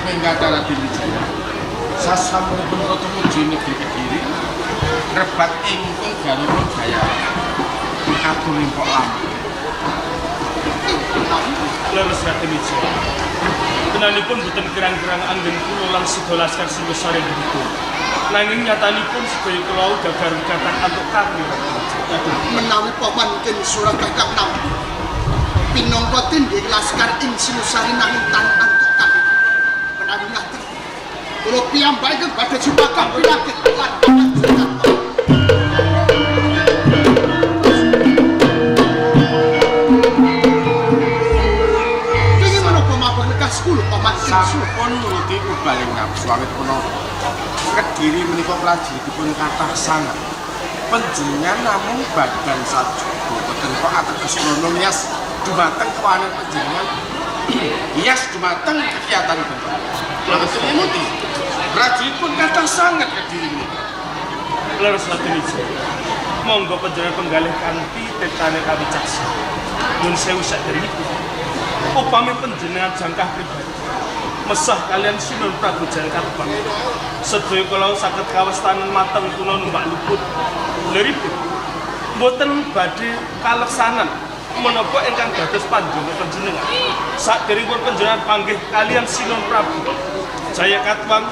saking kathah Wijaya. Sasampunipun rata muji negeri Kediri, rebat ingkang Galuh Jaya. Atur limpok lampu. Leres Raden Wijaya. Kenanipun boten kirang-kirang anggen kula lan sedaya laskar Singosari begitu. Nanging nyatanipun sedaya kula gagar katang antuk kami. Menawi paman ken surat kakang nampi. Pinangka tindih laskar ing Singosari nanging tan antuk kami. Menawi ngati. Kula piyambake badhe jupakang pinakit lan panjenengan. Sampun nuruti ubaling nafsu awit punapa Kediri menika prajuripun kathah sanget. Panjenengan namung badan sajuga boten kok ateges krono miyas dumateng kawanan panjenengan. Iyas dumateng kegiatanipun. Boten muti. Prajuripun kathah sanget Kediri menika. Leres Raden Wijaya. Monggo panjenengan penggalih kanthi tetane kawicaksana. Nyun sewu saderengipun. Upami panjenengan jangkah pribadi mesah kalian Sinun Prabu Jalkatbang sedaya kula saged kawestanan mateng kula numbak luput leripun mboten badhe kaleksanan menapa ingkang dados panjenengan panjenengan saderengipun panjenengan panggih kalian Sinun Prabu Jalkatbang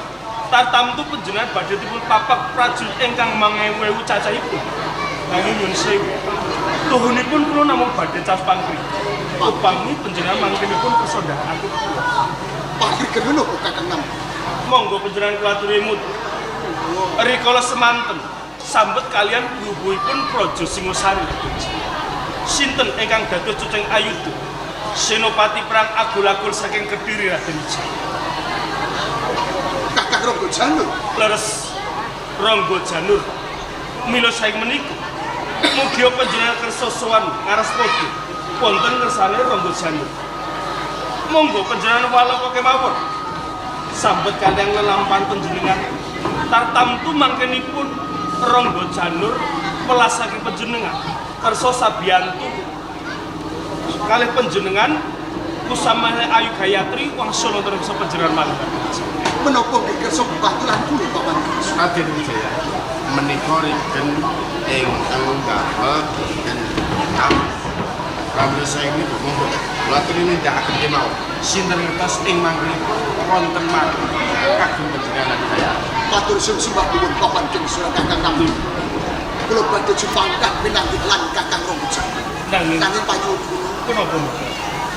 tartamtu panjenengan badhe dipun papak prajurit ingkang 1000 cacahipun nanging nyun sewu tuhunipun kula namung badhe cas pangkri upami panjenengan mangkenipun persaudaraan Pagri kenuno kakang nam. Monggo panjenengan kula aturi mut. Rikala semanten sambet kalian bubuhipun Praja Singosari. Sinten ingkang dados cucing ayuda senopati perang agul-agul saking Kediri Raden Wijaya. Kakang Rangga Janur. Leres Rangga Janur. Mila saking menika mugi panjenengan kersa sowan ngaras padha wonten kersane Rangga Janur. Monggo panjenengan waloka kemawon sambet kaliyan lelampahan panjenengan tartamtu mangkenipun Rangga Janur welas saking panjenengan kersa sabiyantu kalih panjenengan kusamane Ayu Gayatri wangsana terus panjenengan malih Menapa kersa baturan kula paman Raden Wijaya menika rigen ingkang damel dan Pramila saya ini monggo kula aturi nindakaken kemawon. Sinten ngertos ing mangkenipun wonten marang kagem panjenengan kaya. Matur suwun sembah nuwun paman ing surat kakang nampi. Kula badhe jupangkah pinanggih lan kakang Rangga Janur. Nanging panyuwun punapa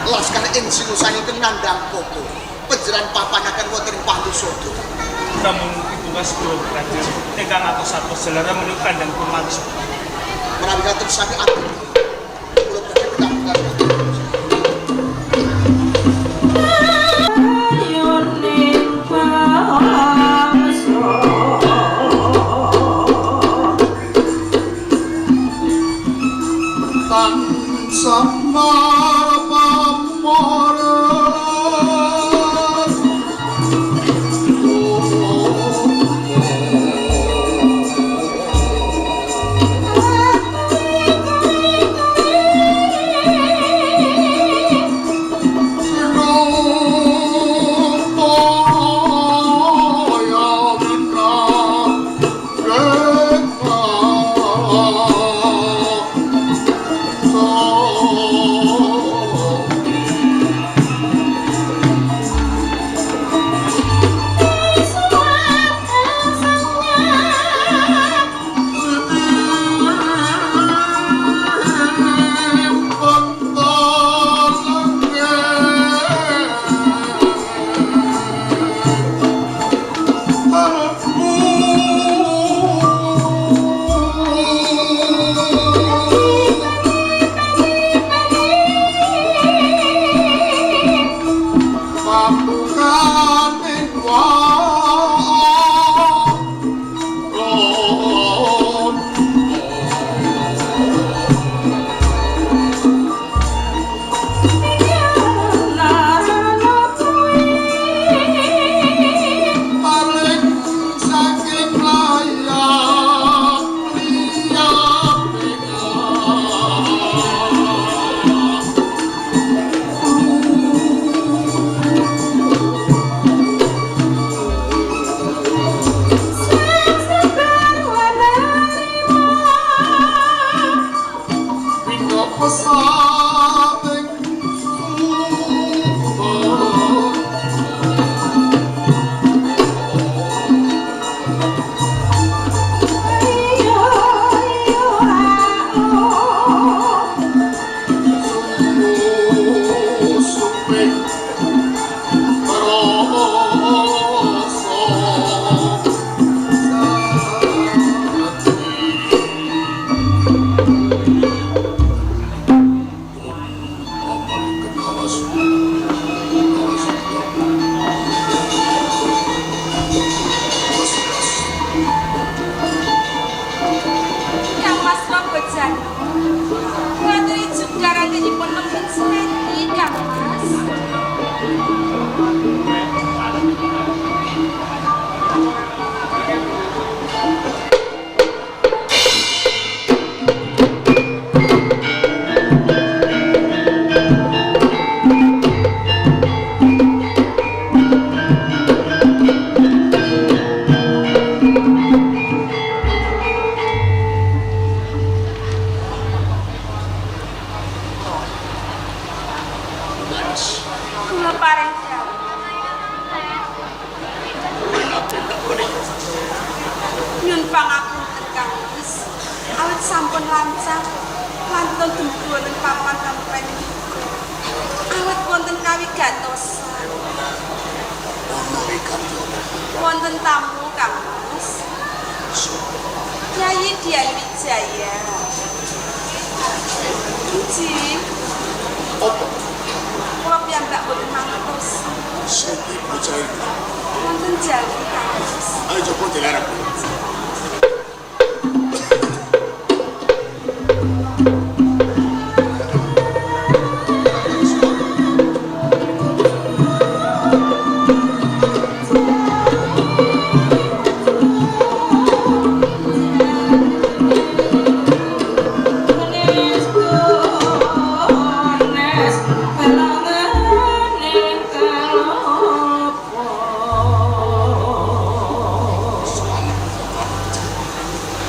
laskar ing Singosari teng nandhang koko. Panjenengan papanaken wonten ing Pandusada. Namun tugas kula Raden ingkang atos-atos selera menika kandhang pun langsung. Menawi kados sami atur.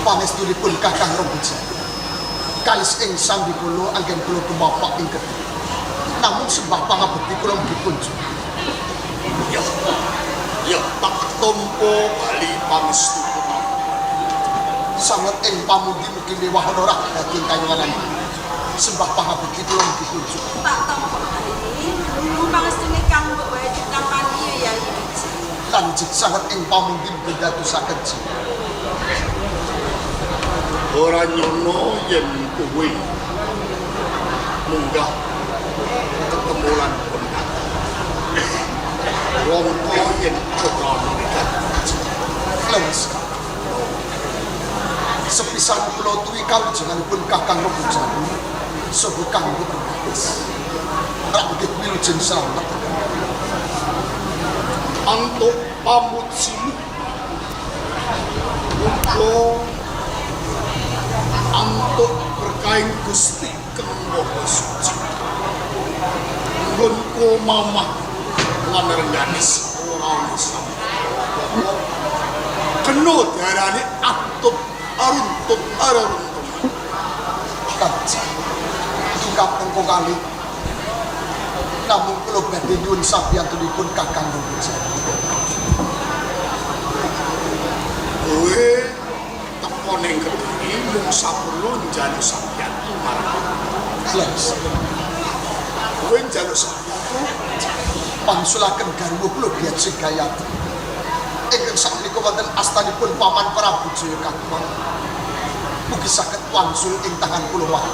Panestulipun Kakang Rombojani kalis ing sambi kula anggen kula tumapak ing kedhi namun sembah pangabekti kula dipunjuk ya tak tampa bali pangestu sanget ing pamugi mugi mewah ora dadi kayunganan sembah pangabekti kula dipunjuk tak tampa bali pangestune kang mbok wae ditampani ya lanjut sanget ing pamugi mugi dadosaken ora nyono yen kowe munggah ketemulan pun wong yen ora Klens sepisan kula tuwi kawijenganipun Kakang Rombojani saha kanggo berbatis ranggit wilujeng slamet antuk pamujimu antuk berkain Gusti Kang Maha Suci nggonku mamah lan rengganis ora isa kena diarani atup aruntut aruntut kanjeng ingkang tengko kali namun kula badhe nyuwun sabiyantunipun Kakang Rombojani kowe teko ning Kediri mung saperlu njaluk sabiyantu marang Klens kowe njaluk sabiyantu pangsulaken garwa kula Dyajeng Gayatri ingkang sakmenika wonten astanipun Paman Prabu Jayakatwang mugi saged wangsul ing tangan kula wau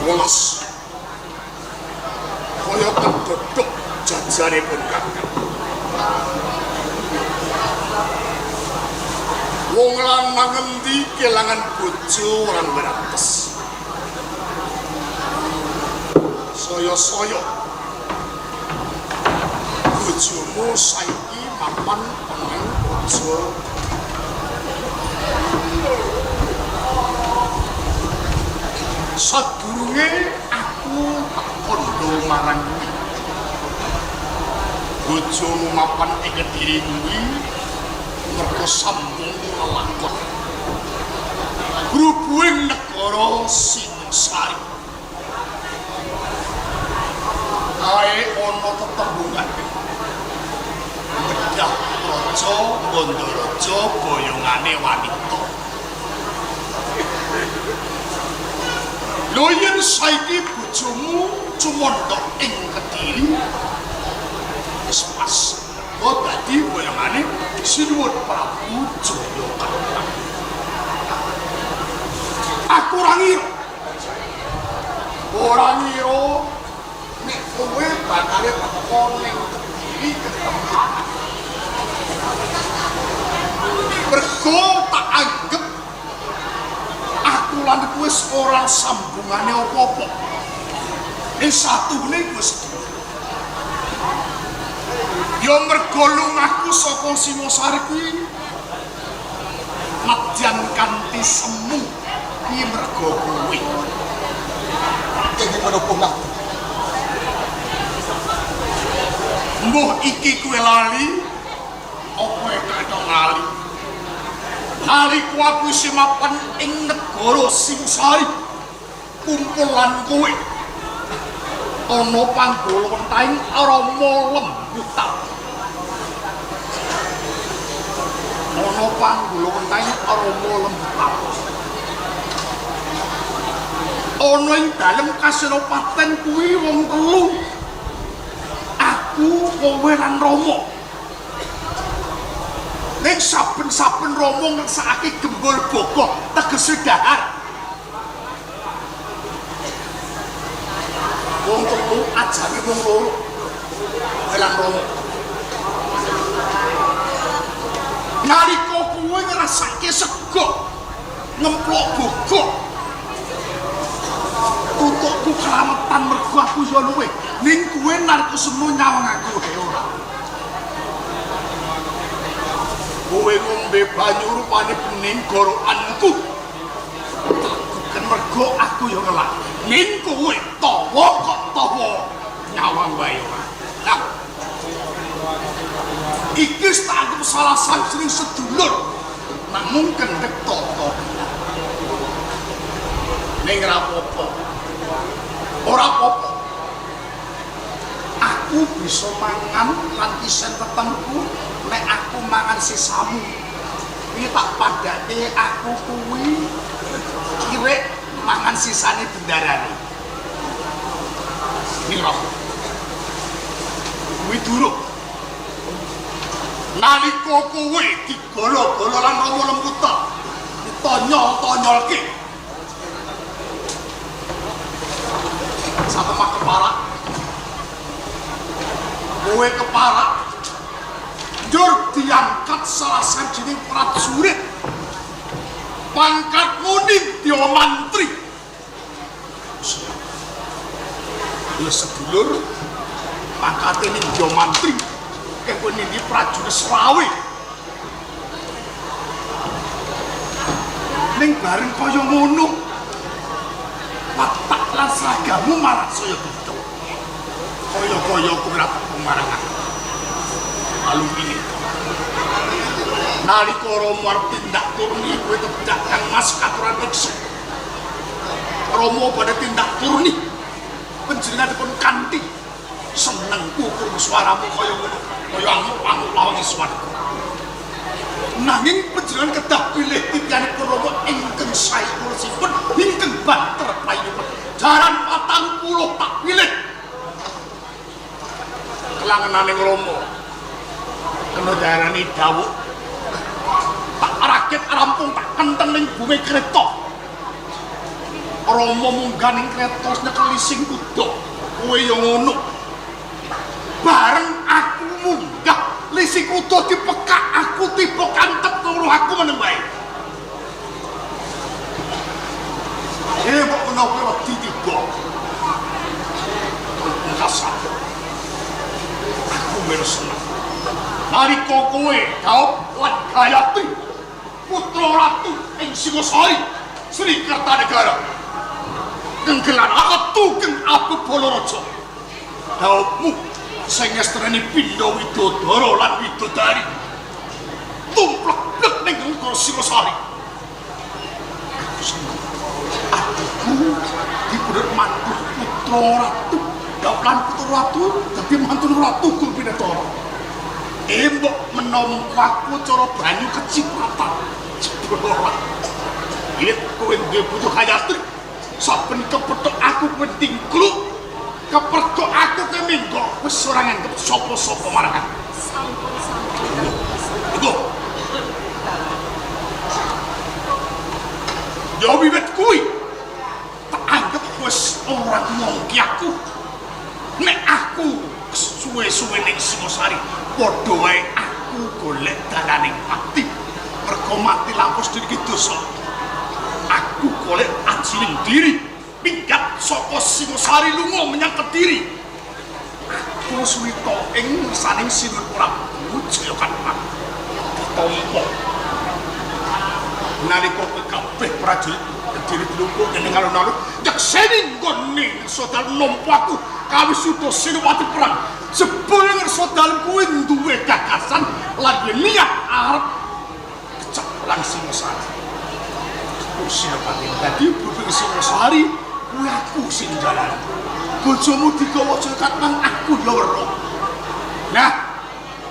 welas kaya penduduk jajanipun Kakang wong lanang endi kelangan bojo orang beratus saya bojomu saiki mapan pengen bojo sadurunge aku tak kondo marang bojomu mapan ing Kediri kuwi mergo sambung lelakon grubuing negara Singosari. Ae ana tetembungan bedah raja Gondaraja boyongane wanita. Lho yen saiki bojomu cumondhok ing Kediri wis pas kok dadi boyongane Sinuwun Prabu Jayakanta. Aku ora ngira nek kowe bakal teko ning Kediri ketemu. Mergo tak anggap aku lan kowe ora sambungane apa-apa. Satune Gusti. Ya mergo lungaku saka Singosari kuwi nadyan kanthi semu iki mergo kowe. Iki menapa nak? Mbuh iki kowe lali apa kadang lali? Nalika aku isih mapan ing negara Singosari kumpulan kowe ana panggolontaing Rama Lembutan. Ana panggolontaing Rama Lembutan. Ana ing dalem Kasiropaten kuwi wong telu. Aku, kowe lan Rama. Ning saben-saben Rama ngersakake gembul bokok tegese dahar. Wong telu ajane wong loro. Kowe lan Rama. Nalika kowe ngrasake sego ngemplok bokok. Tutukku kelametan mergo aku ya luwe. Ning kowe narko semu nyawang aku ora. Kowe ngombe banyu rupane bening gorokanku. Bukan mergo aku ya ngelak. Ning kowe tawa kok tawa nyawang wae ora. Nah. Iki tak anggap salah sangsring sedulur. Namung kendhek toto. Ning ora apa-apa. Ora apa-apa. Aku bisa mangan lan isen tetemku nek aku mangan sisamu. Iki tak padake aku kuwi kirek mangan sisane bendarane. Mira. Kuwi duruk. Nalika kowe digolo-golo lan Rama Lembutan, ditonyol-tonyolke. Satemah keparak. Kowe keparak. Njur diangkat salah sajining prajurit. Pangkatmu Nindya Mantri. Ya sedulur pangkate Nindya Mantri. Kowe nindi prajurit selawe. Ning bareng kaya ngono. Watak lan seragamu malah saya beda. Kaya-kaya kowe ora pemarangan. Lalu ini. Nalika Rama arep tindak turni kowe tedak Kang Mas katuran teksa. Rama pada tindak turni. Panjenenganipun kanthi senengku krungu swaramu kaya ngono. Kaya amuk-amuk lawang swarga. Nanging panjenengan kedah pilih titianipun Rama ingkang sae kursipun ingkang banter prayipun. Jaran 40 tak pilih. Kelangenaning Rama. Kena darani dawuh. Tak rakit rampung tak kenteng ning bumi kreta. Rama munggah ning kreta nyekeli sing kuda. Kowe ya ngono. Bareng aku munggah lisi kuda dipekak aku tiba kantep karo aku meneng wae. Kok menawa wedi tiba. Kasar. Aku seneng. Nalika kowe daup lan Gayatri putra ratu ing Singosari Sri Kertanegara genggelan aku keng Abu Balaraja daupmu sing ngestreni Pindha Widodara lan Widodari tumplek-plek ning Negara Singosari. Aku seneng. Adikku dipundhut mantu putra ratu. Lan putra ratu dadi mantu ratu Kulpinetara. Mbok menawa aku cara banyu kecipratan. Jebul. Ini kowe duwe butuh Hayatri. Saben kepethuk aku penting kluk. Kepergok aku ke minggo wis ora nganggep sapa-sapa marang aku. Sampun. Iku. Yo wiwit kuwi tak anggap wis ora mungki aku. Nek aku suwe-suwe ning Singosari, padha wae aku golek dalaning pati. Mergo mati lampus diri dosa. Aku golek ajining diri. Minggat saka Singosari lunga menyang Kediri. Aku suwita ing saning Sinur Prabu Jayakatwang. Ditampa. Nalika kabeh prajurit Kediri dilumpuh ning alun-alun, nyekseni nggone sodal nampa aku kawisuda Senopati perang. Jebul ngersa dalem kuwi duwe gagasan lan niat arep keceplan Singosari. Senopati dadi bubing Singosari kuwi aku sing jalan. Bojomu digawa Jayakatwang aku ya weruh. Nah,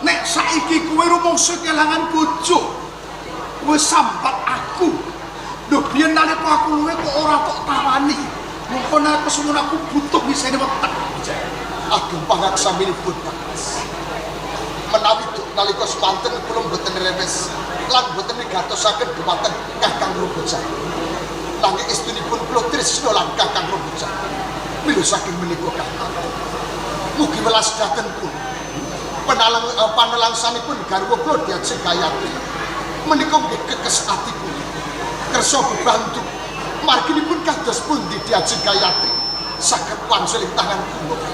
nek saiki kowe rumangsa kelangan bojo, wis sambat aku. Lho biyen nalika aku luwe kok ora tok tawani. Mengko nek kesumun aku butuh wisene wetek. Aduh pangaksaminipun Mas. Menawi nalika semanten kula mboten rewes lan mboten ngatosaken dhumateng Kakang Robojan. Nanging istunipun kula tresna lan Kakang Robojan. Mila saking menika Kakang. Mugi welas dhaten pun. Panelangsanipun garwa kula Dyajeng Gayatri. Menika nggih kekes atipun. Kersa bebantu. Marginipun kados pundi Dyajeng Gayatri saged wangsul ing tangan kula.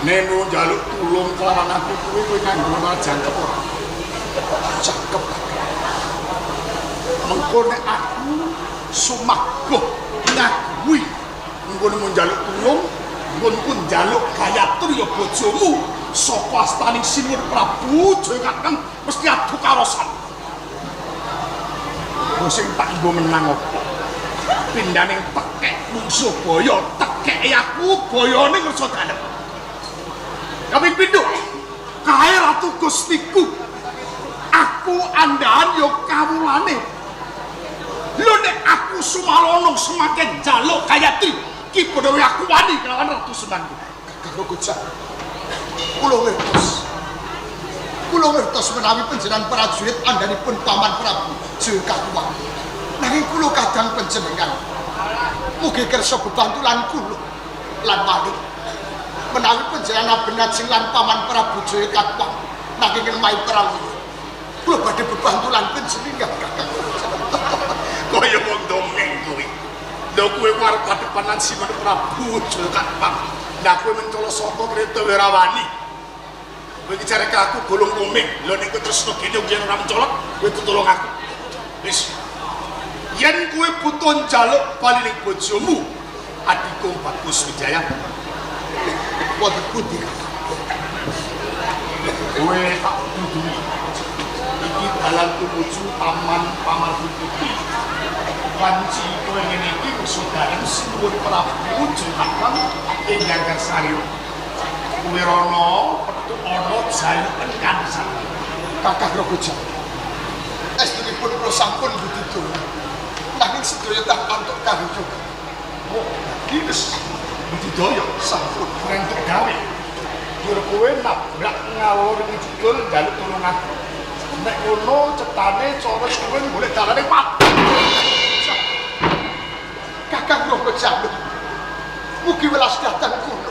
Neno njaluk tulung kelawan aku kuwi kowe kanggo jangkep ora? Cakep. Mengko nek aku sumaguh ngakuwi nggonmu njaluk tulung, nggonku njaluk Gayatri ya bojomu saka astaning Sinur Prabu Jayakatwang mesti adu karosan. Sing tak nggo menang apa? Pindaning tekek mungsuh boyo, tekeke aku boyone ngersa dalem. Kami pindho kae ratu Gustiku. Aku andahan yo kawulane. Lho nek aku sumalonong semakin jaluk Gayatri, ki padha aku wani kelawan Ratu Semangku. Kakang Robojan. Kula ngertos menawi panjenengan prajurit andhanipun Paman Prabu Jayakatwang. Nanging kula kadang panjenengan mugi kersa bebantu lan kula lan wani. Menawi panjenengan benajeng lan Paman Prabu Jayakatwang nanging lemah perang kula badhe bebantu lan panjenengan Kakang Robojan. Kaya wong dongeng kuwi. Lho kowe arep kadepanan Sinur Prabu Jayakatwang. Lah kowe mencola saka kreta ora wani. Kowe iki jareke aku golong komik. Lho nek kowe tresno kene yen ora mencolot, kowe tulung aku. Wis. Yen kowe butuh njaluk bali ning bojomu, adikku Bagus Wijaya. Wonten pundi? Kowe tak tuduh. Iki dalan tumuju Taman Pamargupati. Wanci kowe ngene iki saudara Sinur Prabu Jayakatwang ing Gangarsari. Kowe rono petuk ana jaluken kansan. Kakang Robojan. Estunipun kula sampun budidaya. Nanging sedaya tak antuk kawuju. Oh, iki wis budidaya sampun rentuk gawe. Dur kowe nabrak ngawur ing judul njaluk tulung aku. Nek ngono cetane cara kowe golek dalane pati. Kakang Robojan. Mugi welas dateng kula.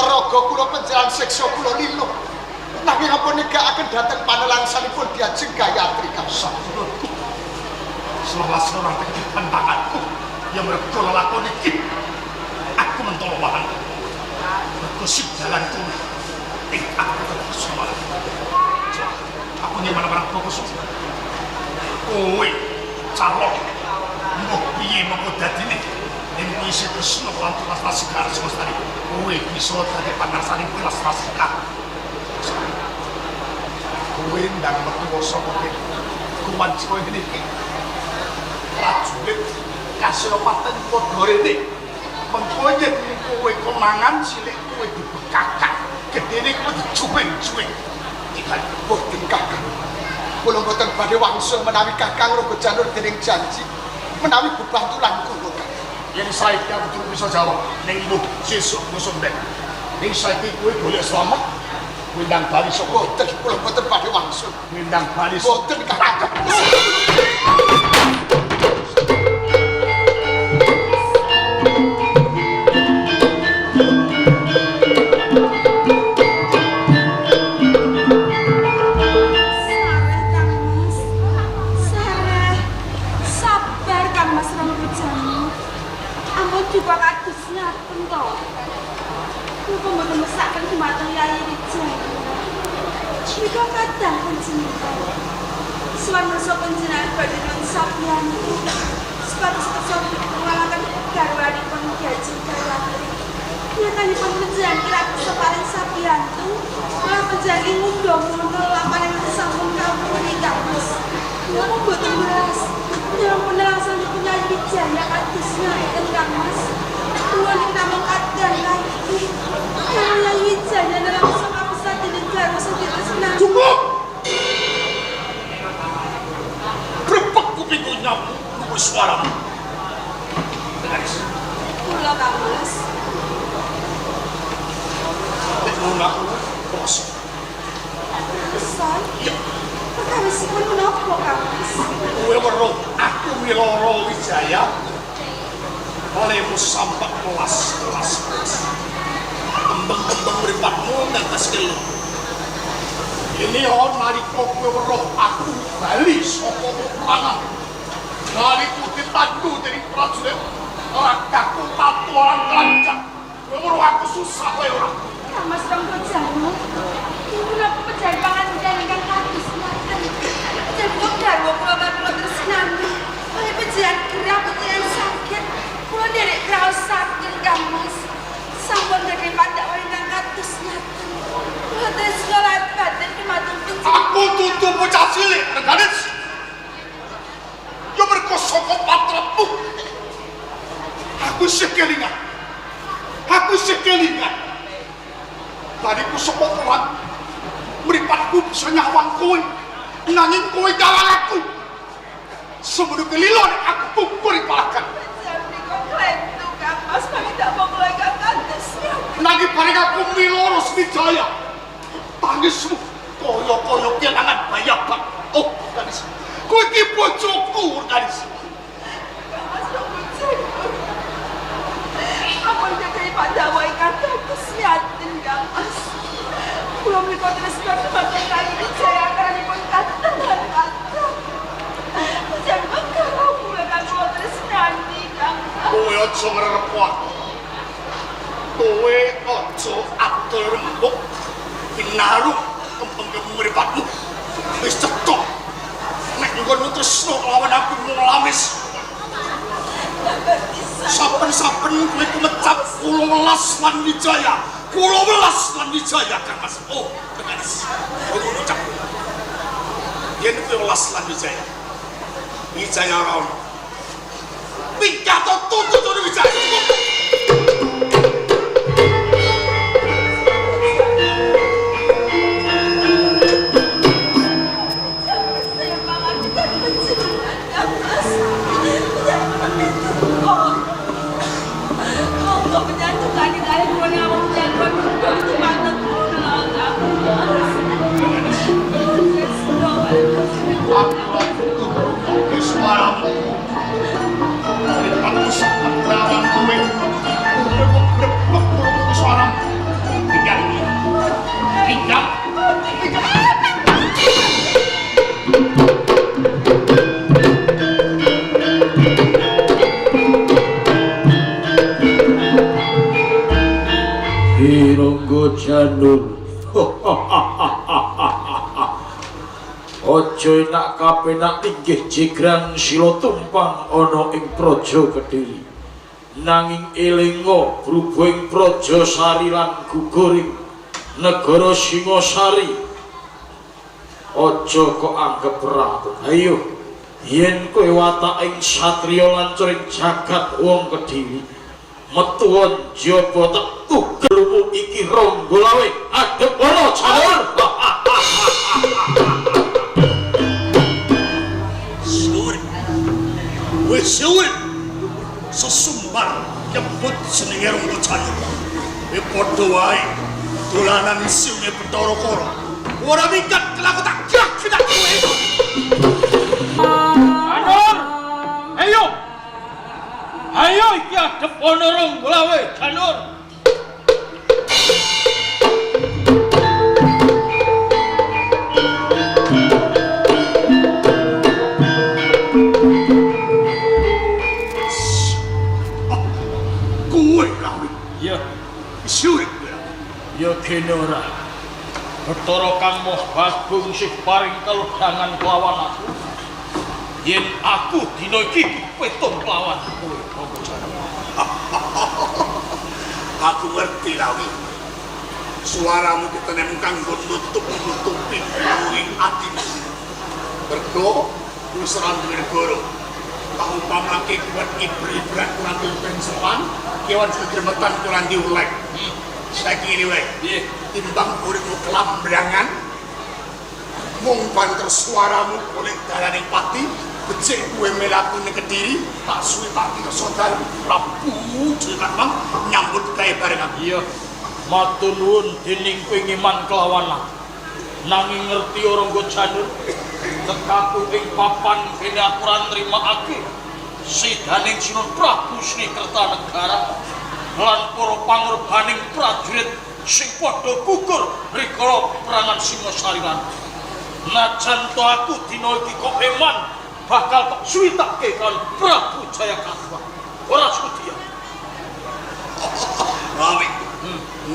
Raga kula panjenengan siksa kula lilo. Nanging apa negakaken dhateng panelangsanipun Dyajeng Gayatri Kakang. Selawas ora tekan tanganku. Ya mergo lakon iki. Aku mentolo wahan. Mergo sing dalanku. Ing aku tersemar. Aku nyemana-mana fokus. Kowe calon. Mbok piye mengko dadine? Ing isi tresno lan tulas sekar semestane. Kowe bisa dadi pangarsaning tulas sekar. kowe ndang metu saka kene. Kuwan kowe iki. Prajurit kasiopaten padha rene. Mengko yen kowe konangan cilik kowe dibekakak. Gedene kowe dicuping-cuping. Iki boten kakang. Kula boten badhe wangsul menawi kakang Rogo Janur dening janji menawi bebantulan kula. Yen saiki aku durung bisa jawab ning mbuh sesuk ngusundek. Ning saiki kowe golek slamet windang bali saka boten kula boten badhe wangsul. Windang bali boten kakang. Juga kadusnya pentok. Kulo mboten mesaken dumateng Yayi Wijaya. Jika kadang panjenengan suwan masa panjenengan badhe nun sapiyantu. Sepatus kesopi ngalakan garwanipun Gaji Gayatri. Nyatanipun panjenengan kira kesoparing sapiyantu. Malah panjenengan ngundha-undha lampahan sampun kawula ingkang Mas. Namun mboten beras. Yang penelasan Yayi Wijaya kadusnya ingkang Mas. Kulo ning namung kadang lagi. Yayi Wijaya dalam sama pusat di negara sedherek. Cukup! Krepek kupingku nyamuk luwih suaramu. Dengaris. Kula Kang Mas. Nek ngono aku bos. Pesan? Iya. Perkawisipun menapa Kang Mas? Kowe weruh aku Miloro Wijaya. Olehmu sampak kelas. Kembang-kembang mripatmu ngantos kelo. Ini on nalika kowe weruh aku bali saka peperangan. Nalika ditandu dening prajurit ragaku tatuan lancang. Kowe weruh aku susah wae ora. Kang Mas Rogo Janur. Ibu napa pejahan pangandikan ingkang kadus ngaten. Jebul garwa kula tresnani. Oleh pejahan gerah pejahan sakit. Kula nderek kraos sakit Kang Mas. Sampun dadi pandak ingkang kadus ngaten. Kula tresna lan batin dumateng panjenengan. Aku tutup bocah cilik, Reganis. Yo mergo saka patrapmu. Aku isih kelingan. Bariku saka perang. Mripatku bisa nyawang kowe. Nanging kowe nyawang aku. Semono kelilo nek aku pukul palakan. Jadi kok klentu Kang Mas kami tak mau mulai Kang kadusnya. Nanging bareng aku Miloro Wijaya. Tangismu kaya kelangan bayaban. Oh, Reganis. Kowe iki bojoku, Reganis. Kang Mas Rogo Janur. Ampun jadi Pandawa ingkang kadus ngaten Kang Mas. Kula menika tresna dumateng Yayi Wijaya karenipun kathah lan kathah. Jangan kalau kula kang kula tresnani Kang Mas. Kowe aja ngrep aku. Kowe aja atur rembug pinaruh kembang mripatmu. Wis cetha. Nek nggonmu tresna lawan aku nglamis. Saben-saben kowe kumecap kula welas lan Wijaya. Kula welas lan Wijaya Kang Mas. Oh, Reganis. Kowe ngucap. Yen kowe welas lan Wijaya. Wijaya ora ono. Pidato tutut Wijaya. Saya mengajukan pencegahan Kang Mas. Saya meminta kok menyatukan di dalam dua nama menjatuhkan begitu mantap kula Kang Mas. Aku suaramu. Aku sangat melawan kowe. Aku suaramu. Tinggal. Rogo Janur. Ojo enak kapenak inggih jigrang sila tumpang ana ing Praja Kediri. Nanging elinga brubuing Praja Sari lan guguring negara Singasari. aja kok anggap berat. Ayo, yen kowe wataking satriya lan curing jagat wong Kediri, metuwon jaba tugelmu iki Ranggalawe adep ana Janur. Suwir sesumbar nyebut jenenge Rangga Janur. Padha wae dolanan siune Bathara Kala. Ora minggat kelaku tak gak kowe. Janur, ayo. Ayo iki adep ana Ranggalawe Janur. Ya kene ora. Bathara Kang Moh Bagong sih paring keludangan kelawan aku. Yen aku dina iki petun kelawan kowe, Rangga Janur. Aku ngerti Rawi. Suaramu ditenem kanggo nutup-nutupi ing atimu. Mergo wis ora duwe negara. Tak umpamake kuwat ibri-ibrat kurang pensepan, kewan segremetan kurang diulek. Saiki ini wae, timbang uripmu kelambrangan, mung banter suaramu oleh dalaning pati, becik kowe melaku ning Kediri, tak suwe tak kira saudara Prabu Jekatmang nyambut gawe bareng aku. Iya, matur nuwun dening kowe ngiman kelawan aku. Nanging ngerti Rangga Janur, tekaku ing papan kene aku ora nrimakake sidaning Sinun Prabu Sri Kertanegara lan para pangorbaning prajurit sing padha gugur rikala perangan Singasari lan najan to aku dina iki kok eman bakal tak suwitake kan Prabu Jayakatwa ora sudi. Rawi,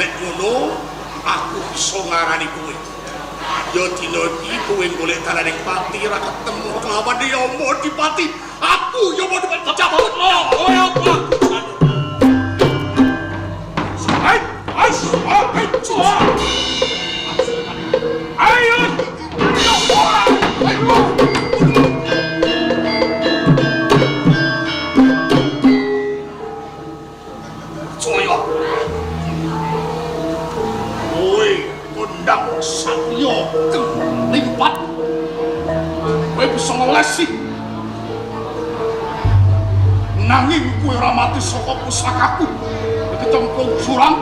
nek ngono aku iso ngarani kowe. Ya dina iki kowe golek dalaning pati ora ketemu kelawan Yama Dipati. Aku Yama Dipati cabut. Koyo Prabu Ayo! Joyo! Kowe kondang satya kang limpat. Kowe bisa ngelesi. Nanging kowe ora mati saka pusakaku. Kecemplung jurang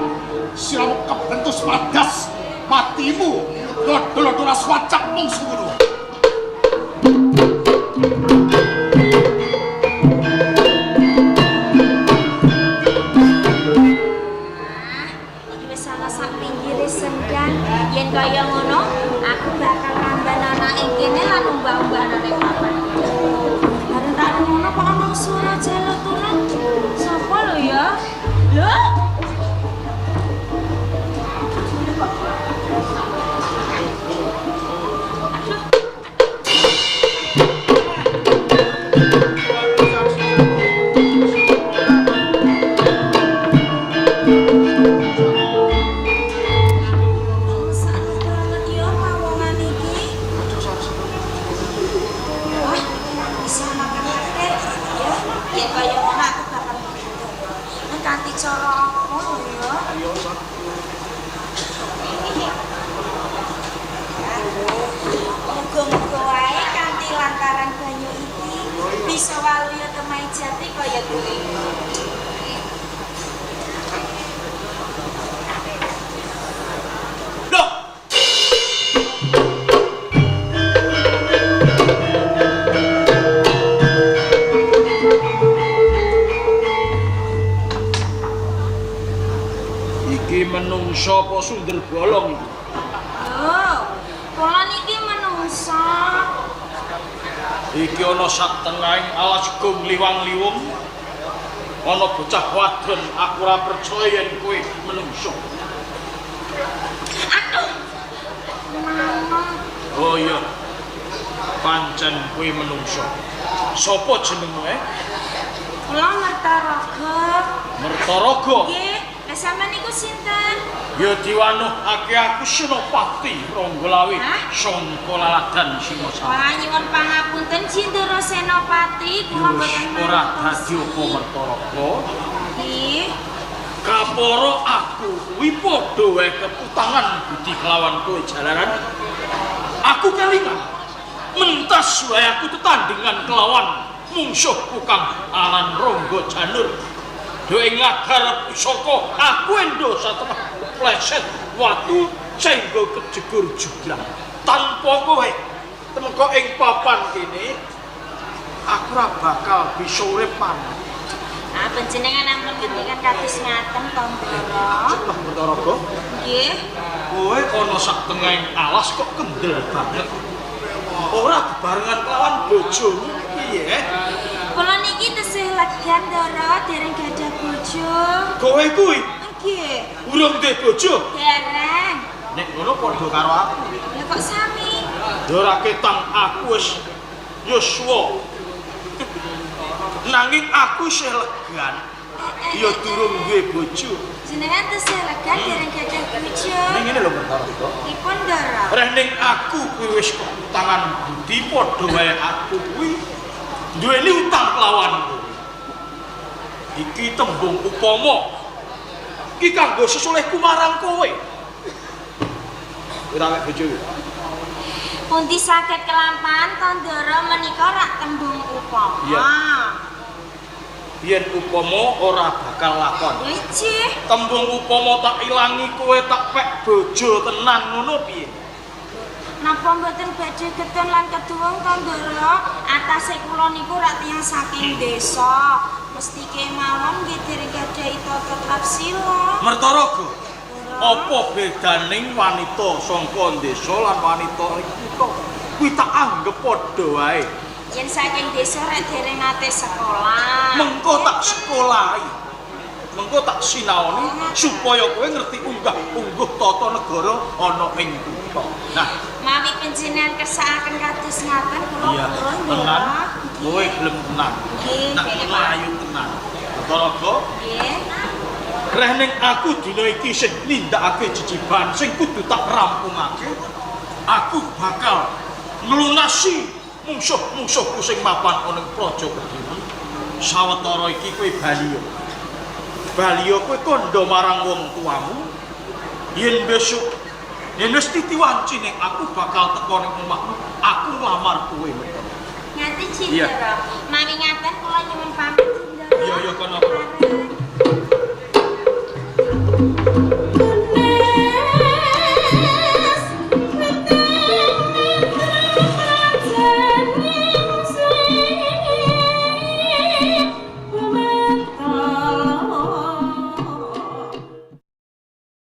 siramu kebentus madas matimu dodol-dodol swacak mung suwono. Wis ana sak pinggire sendang yen kaya ngono aku bakal nambah ana ing kene lan umbah-umbah ning papan. Bareng tak ngono kok ana suara jelotunan. Sapa lho ya? Lho? Muga-muga wae kanthi lantaran banyu iki bisa waluya kemahe jati kaya kowe. Iki menungso apa sundel bolong iki? Oh, kula niki menungsa. Iki ana sak tengahing alas gong liwang-liwung. Ana bocah wadon aku ora percaya yen kowe menungso. Aduh. Mama. Oh iya. Pancen kowe menungso. Sopo jenengmu? Kula Mertaraga. Mertaraga. Nggih, Lah sampean niku sinten? Ya diwanuhake aku Senopati Ranggalawe Hah? sangka laladan Singasari. Wah, nyuwun pangapunten Cindara Senopati, kula boten Ora mangertos. dadi apa Mertaraga. Nggih. Kaporo aku kuwi padha wae keputangan budi kelawan kowe jalaran. Aku kelingan mentas wae aku tetandingan kelawan mungsuhku kang aran Rangga Janur. Dhewe ngagar pusaka aku endo satemah pleset watu sehingga kejegur jublang. Tanpa kowe temeka ing papan kene aku ora bakal bisa urip maneh. Ah, panjenengan ampun ngendikan kados ngaten to, Ndara. Cepet Mertaraga. Nggih. Kowe ana sak tengahing alas kok kendel banget. Ora bebarengan kelawan bojomu piye? Kula niki tesih lega, Ndara, dereng gadah bojo. Kowe kuwi Nggih. urung duwe bojo. Dereng. Nek ngono padha karo aku. Lah kok sami? Ora ketang aku wis yuswa. Nanging aku isih legan. Ya durung duwe bojo. Jenengan tesih lega dereng gadah bojo. Ning ngene lho Mertaraga. Pripun, Ndara? Reh ning aku kuwi wis keputangan budi padha wae aku kuwi duweni utang kelawan kowe. Iki tembung upama. Iki kanggo sesulehku marang kowe. Kowe tak mek bojoku. Pundi saged kelampahan to, Ndara, menika rak tembung upama. Iya. Yen upama ora bakal lakon. Wiji. Tembung upama tak ilangi kowe tak pek bojo tenan ngono piye? Napa mboten badhe getun lan keduwung to, Ndara? Atase kula niku rak tiyang saking desa. Mesti kemawon nggih dereng gadahi tata trapsila. Mertaraga. Apa bedaning wanita saka desa lan wanita ing kutha? Kuwi tak anggap padha wae. Yen saking desa rek dereng nate sekolah. Mengko tak sekolahi. Mengko tak sinaoni supaya kowe ngerti unggah-ungguh tata negara ana ing kutha. Nah, Mawi panjenengan kersakaken kados ngaten kula iya, purun, tenan. Ndara. Kowe gelem tenan. Nggih, Nak nggih, Pak. mlayu tenan. Mertaraga, Nggih. reh ning aku dina iki sing nindakake jejiban sing kudu tak rampungake. Aku bakal nglunasi musuh-musuhku sing mapan ana ing Praja Kediri. Sawetara iki kowe baliya. Baliya kowe kandha marang wong tuamu. Yen besok yen wis titiwanci ning aku bakal teko ning omahmu, aku nglamar kowe. Ngaten Iya. Cindara. Mawi ngaten kula nyuwun pamit